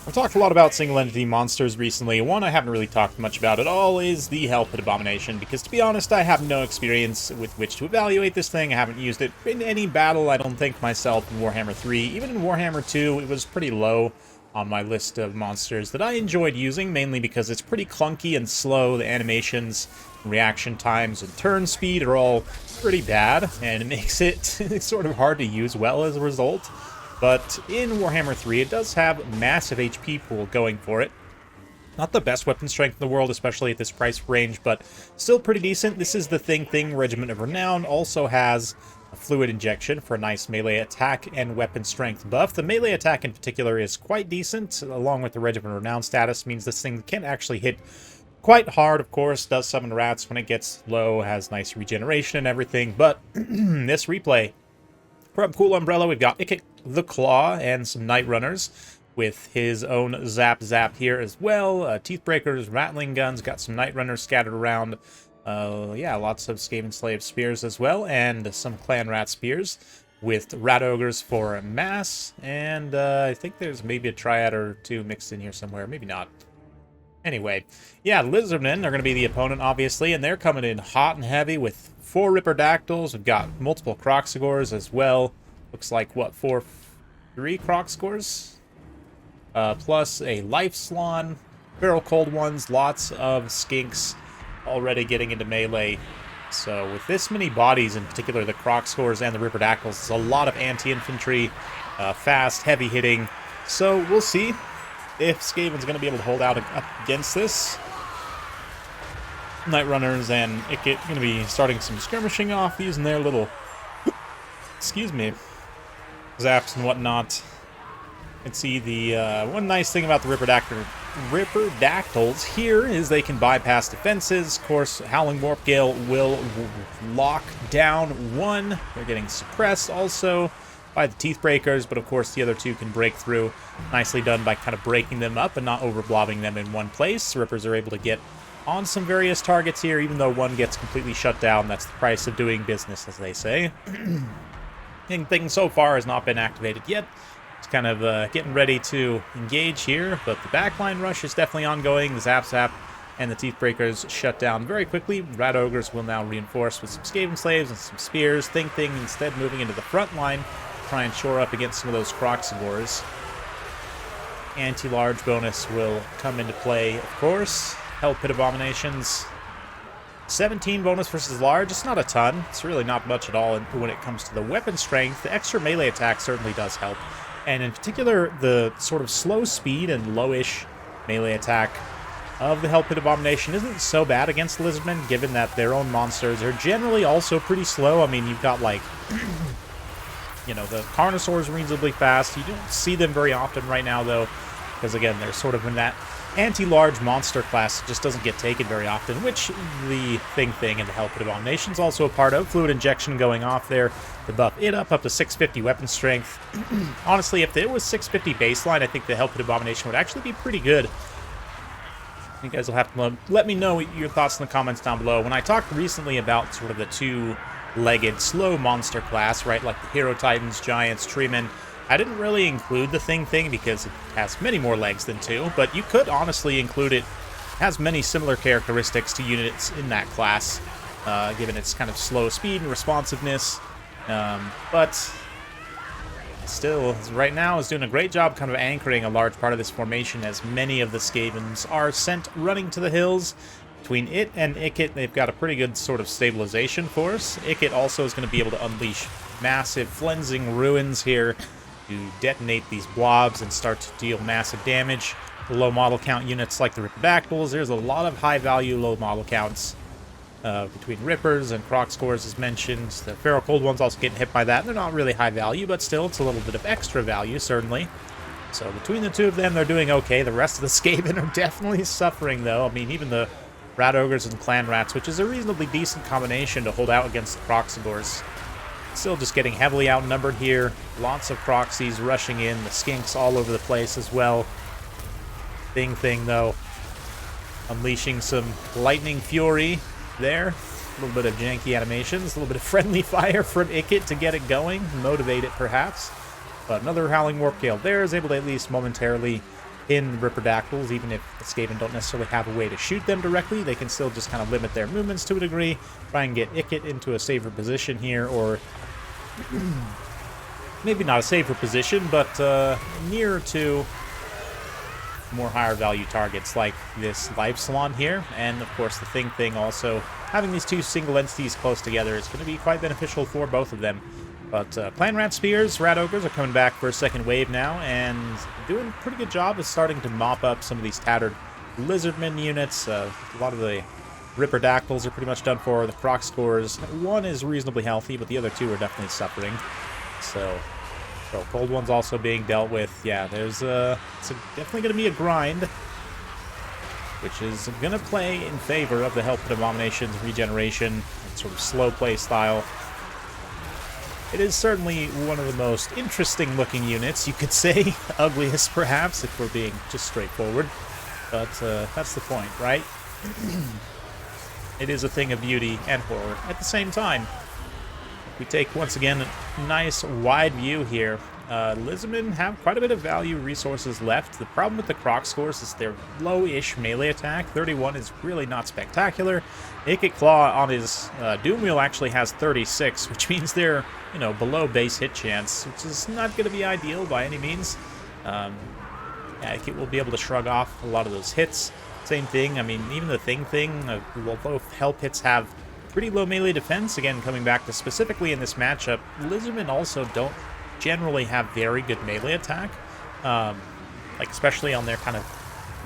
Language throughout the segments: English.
I've talked a lot about single entity monsters recently. One I haven't really talked much about at all is the Hell Pit Abomination, because to be honest, I have no experience with which to evaluate this thing. I haven't used it in any battle, I don't think, myself in Warhammer 3. Even in Warhammer 2, it was pretty low on my list of monsters that I enjoyed using, mainly because it's pretty clunky and slow. The animations, reaction times, and turn speed are all pretty bad, and it makes it sort of hard to use well as a result. But in Warhammer 3, it does have massive HP pool going for it. Not the best weapon strength in the world, especially at this price range, but still pretty decent. This is the Thing. Regiment of Renown also has a fluid injection for a nice melee attack and weapon strength buff. The melee attack in particular is quite decent, along with the Regiment of Renown status, means this thing can actually hit quite hard, of course, does summon rats when it gets low, has nice regeneration and everything, but this replay, from Cool Umbrella, we've got Ikit the Claw and some Night Runners with his own Zap here as well. Teeth Breakers, Rattling Guns, got some Night Runners scattered around. Yeah, lots of Skaven Slave Spears as well, and some Clan Rat Spears with Rat Ogres for mass, and I think there's maybe a Triad or two mixed in here somewhere, maybe not. Anyway, yeah, Lizardmen are going to be the opponent, obviously, and they're coming in hot and heavy with 4 Ripperdactyls. We've got multiple Crocsagors as well. Looks like, what, 3 Crocsagors? Plus a Life Slan, Feral Cold Ones, lots of Skinks already getting into melee. So with this many bodies, in particular the Crocsagors and the Ripperdactyls, it's a lot of anti-infantry, fast, heavy hitting. So we'll see if Skaven's going to be able to hold out up against this. Night Runners and Ikit going to be starting some skirmishing off, using their little, excuse me, zaps and whatnot. You can see the one nice thing about the Ripperdactyls here is they can bypass defenses. Of course, Howling Warp Gale will lock down one. They're getting suppressed also by the Teeth Breakers, but of course the other two can break through. Nicely done by kind of breaking them up and not over-blobbing them in one place. The Rippers are able to get on some various targets here, even though one gets completely shut down. That's the price of doing business, as they say. Anything so far has not been activated yet. It's kind of getting ready to engage here, but the backline rush is definitely ongoing. The Zap and the Teeth Breakers shut down very quickly. Rat Ogres will now reinforce with some Skaven Slaves and some Spears. Thing instead moving into the front line, try and shore up against some of those Crocsagors. Anti-large bonus will come into play, of course. Hell Pit Abominations. 17 bonus versus large. It's not a ton. It's really not much at all when it comes to the weapon strength. The extra melee attack certainly does help. And in particular, the sort of slow speed and lowish melee attack of the Hell Pit Abomination isn't so bad against Lizardmen, given that their own monsters are generally also pretty slow. I mean, you've got, like, you know, the Carnosaurs are reasonably fast. You don't see them very often right now, though, because, again, they're sort of in that anti-large monster class that just doesn't get taken very often, which the Thing and the Hell Pit Abomination's also a part of. Fluid injection going off there to buff it up to 650 weapon strength. Honestly, if there was 650 baseline, I think the Hell Pit Abomination would actually be pretty good. You guys will have to let me know your thoughts in the comments down below. When I talked recently about sort of the two-legged slow monster class, right, like the Hero Titans, Giants, Treemen, I didn't really include the Thing because it has many more legs than 2, but you could honestly include it. It has many similar characteristics to units in that class, given its kind of slow speed and responsiveness. But still, right now, is doing a great job kind of anchoring a large part of this formation, as many of the Skavens are sent running to the hills. Between it and Ikit, they've got a pretty good sort of stabilization force. Ikit also is going to be able to unleash massive Flensing Ruins here to detonate these blobs and start to deal massive damage. The low model count units like the Ripperdactyls, there's a lot of high-value low model counts between Rippers and Crocsagors, as mentioned. The Feral Cold Ones also getting hit by that. They're not really high value, but still, it's a little bit of extra value, certainly. So between the two of them, they're doing okay. The rest of the Skaven are definitely suffering, though. I mean, even the Rat Ogres and Clan Rats, which is a reasonably decent combination to hold out against the Crocsagors. Still just getting heavily outnumbered here. Lots of proxies rushing in. The Skinks all over the place as well. Thing, though, unleashing some Lightning Fury there. A little bit of janky animations. A little bit of friendly fire from Ikit to get it going. Motivate it, perhaps. But another Howling Warp Gale there is able to at least momentarily pin Ripperdactyls, even if the Skaven don't necessarily have a way to shoot them directly. They can still just kind of limit their movements to a degree, try and get Ikit into a safer position here, or maybe not a safer position, but nearer to more higher value targets like this Life Salon here. And of course the thing also, having these two single entities close together is going to be quite beneficial for both of them. But Clan Rat Spears, Rat Ogres are coming back for a second wave now, and doing a pretty good job of starting to mop up some of these tattered Lizardmen units. A lot of the Ripperdactyls are pretty much done for. The Croc scores, one is reasonably healthy, but the other two are definitely suffering. So Cold One's also being dealt with. Yeah, there's it's definitely going to be a grind, which is going to play in favor of the Hell Pit Abominations regeneration, sort of slow play style. It is certainly one of the most interesting looking units, you could say. Ugliest, perhaps, if we're being just straightforward. But that's the point, right? It is a thing of beauty and horror at the same time. We take, once again, a nice wide view here. Lizardmen have quite a bit of value resources left. The problem with the Croc scores is they're low-ish melee attack. 31 is really not spectacular. Ikit Claw on his Doom Wheel actually has 36, which means they're, you know, below base hit chance, which is not going to be ideal by any means. Yeah, Ikit will be able to shrug off a lot of those hits. Same thing, I mean, even the thing, both Hell Pits have pretty low melee defense. Again, coming back to specifically in this matchup, Lizardmen also don't generally have very good melee attack, like especially on their kind of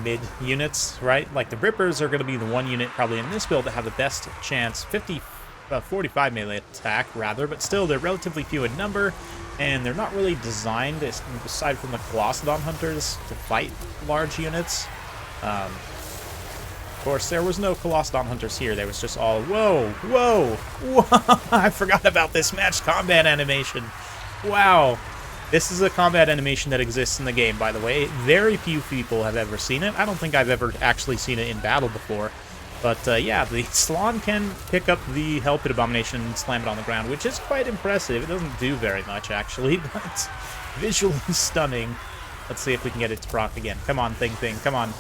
mid units, right? Like the Rippers are going to be the one unit probably in this build that have the best chance, 45 melee attack rather, but still they're relatively few in number, and they're not really designed, aside from the Colossadon Hunters, to fight large units. Of course, there was no Colossadon Hunters here. There was just all, whoa, I forgot about this matched combat animation. Wow. This is a combat animation that exists in the game, by the way. Very few people have ever seen it. I don't think I've ever actually seen it in battle before. But, yeah, the Salon can pick up the Hell Pit Abomination and slam it on the ground, which is quite impressive. It doesn't do very much, actually, but it's visually stunning. Let's see if we can get it to proc again. Come on, thing. Come on.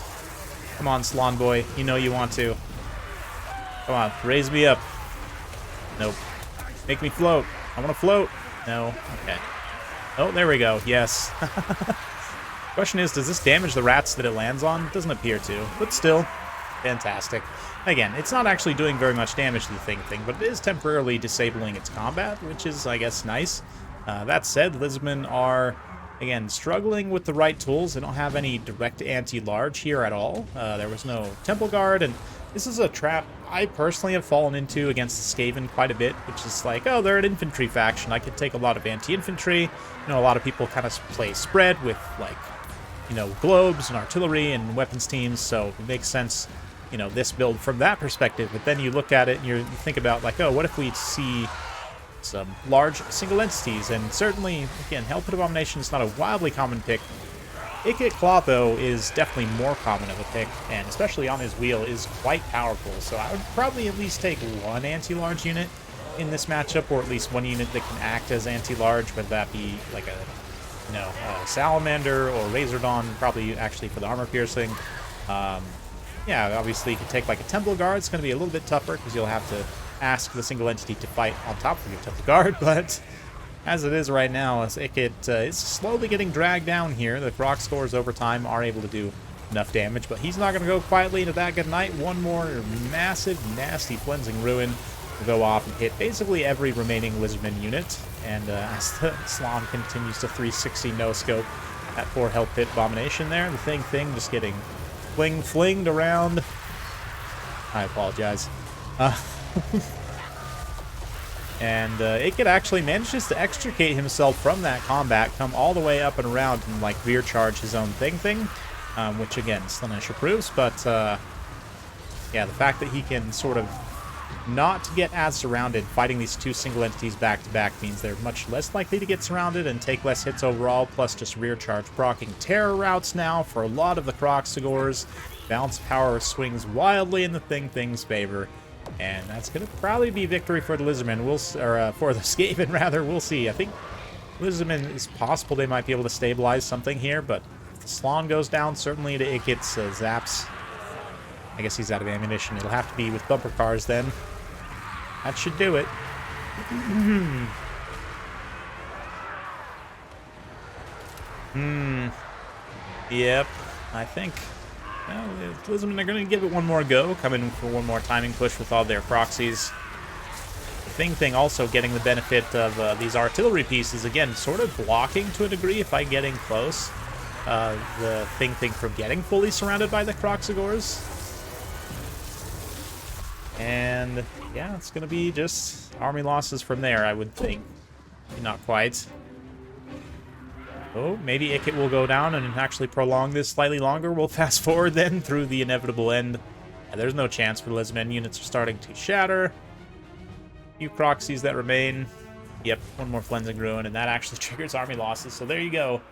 Come on, Salon boy. You know you want to. Come on, raise me up. Nope. Make me float. I want to float. No. Okay. Oh, there we go. Yes. Question is, does this damage the rats that it lands on? It doesn't appear to, but still, fantastic. Again, it's not actually doing very much damage to the thing, but it is temporarily disabling its combat, which is, I guess, nice. That said, Lizardmen are, again, struggling with the right tools. They don't have any direct anti-large here at all. There was no Temple Guard, and this is a trap I personally have fallen into against the Skaven quite a bit, which is like, oh, they're an infantry faction. I could take a lot of anti-infantry. You know, a lot of people kind of play spread with, like, you know, globes and artillery and weapons teams, so it makes sense, you know, this build from that perspective. But then you look at it and you think about, like, oh, what if we see some large single entities? And certainly, again, Hell Pit Abomination is not a wildly common pick. Ikit Claw, though, is definitely more common of a pick, and especially on his wheel is quite powerful. So I would probably at least take one anti-large unit in this matchup, or at least one unit that can act as anti-large, whether that be like a, you know, a Salamander or Razordon, probably actually for the armor piercing. Yeah, obviously you can take like a Temple Guard. It's going to be a little bit tougher because you'll have to ask the single entity to fight on top of your Temple Guard, but as it is right now, as Ikit is slowly getting dragged down here. The Croc scores over time are able to do enough damage, but he's not going to go quietly into that good night. One more massive, nasty Cleansing Ruin will go off and hit basically every remaining Lizardman unit, and as the Salon continues to 360 no-scope that poor Hell Pit Abomination there, the thing just getting flinged around. I apologize. And Ikit actually manages to extricate himself from that combat, come all the way up and around and, like, veer charge his own thing, which, again, Slaanesh approves, but, yeah, the fact that he can sort of not get as surrounded fighting these two single entities back-to-back means they're much less likely to get surrounded and take less hits overall, plus just rear charge procking terror routes now for a lot of the Croc scores. Balance power swings wildly in the thing's favor. And that's going to probably be victory for the Lizardmen, for the Skaven, rather. We'll see. I think Lizardmen, it's possible they might be able to stabilize something here, but the Slon goes down, certainly it gets zaps. I guess he's out of ammunition. It'll have to be with bumper cars then. That should do it. Yep, I think. Well, Lizardmen are going to give it one more go, come in for one more timing push with all their proxies. The thing also getting the benefit of these artillery pieces, again, sort of blocking to a degree if I getting close. The thing from getting fully surrounded by the Kroxigors. And yeah, it's going to be just army losses from there, I would think. Not quite. Oh, maybe Ikit will go down and actually prolong this slightly longer. We'll fast forward then through the inevitable end. And there's no chance for Lizardmen. Units are starting to shatter. Few Croxies that remain. Yep, one more Flensing Ruin, and that actually triggers army losses. So there you go.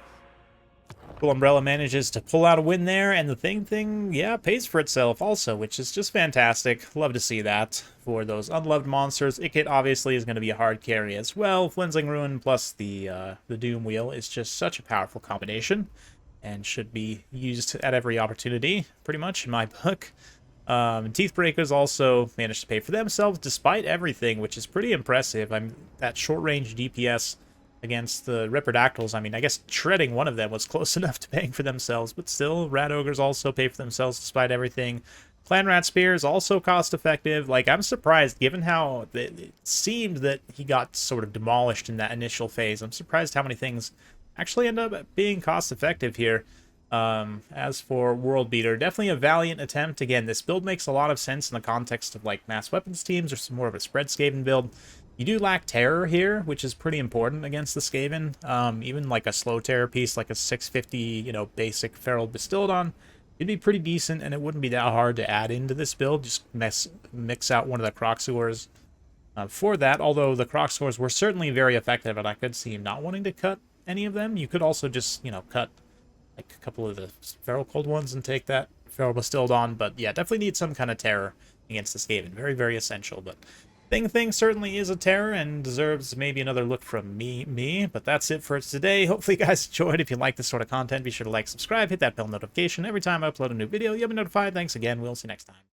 Cool Umbrella manages to pull out a win there, and the thing, yeah, pays for itself also, which is just fantastic. Love to see that for those unloved monsters. Ikit obviously is going to be a hard carry as well. Flensing Ruin plus the Doom Wheel is just such a powerful combination, and should be used at every opportunity, pretty much, in my book. Teeth Breakers also managed to pay for themselves despite everything, which is pretty impressive. That short-range DPS against the Ripperdactyls, I mean, I guess shredding one of them was close enough to paying for themselves, but still, Rat Ogres also pay for themselves despite everything. Clan Rat Spears also cost-effective. Like, I'm surprised, given how it seemed that he got sort of demolished in that initial phase. I'm surprised how many things actually end up being cost-effective here. As for World Beater, definitely a valiant attempt. Again, this build makes a lot of sense in the context of, like, mass weapons teams or some more of a spread Skaven build. You do lack terror here, which is pretty important against the Skaven. Even like a slow terror piece, like a 650, you know, basic Feral Bastildon, it'd be pretty decent, and it wouldn't be that hard to add into this build. Just mix out one of the Kroxigors for that, although the Kroxigors were certainly very effective, and I could see him not wanting to cut any of them. You could also just, you know, cut like a couple of the Feral Cold ones and take that Feral Bastildon, but yeah, definitely need some kind of terror against the Skaven. Very, very essential, but Thing certainly is a terror and deserves maybe another look from me, but that's it for today. Hopefully you guys enjoyed. If you like this sort of content, be sure to like, subscribe, hit that bell notification. Every time I upload a new video, you'll be notified. Thanks again. We'll see you next time.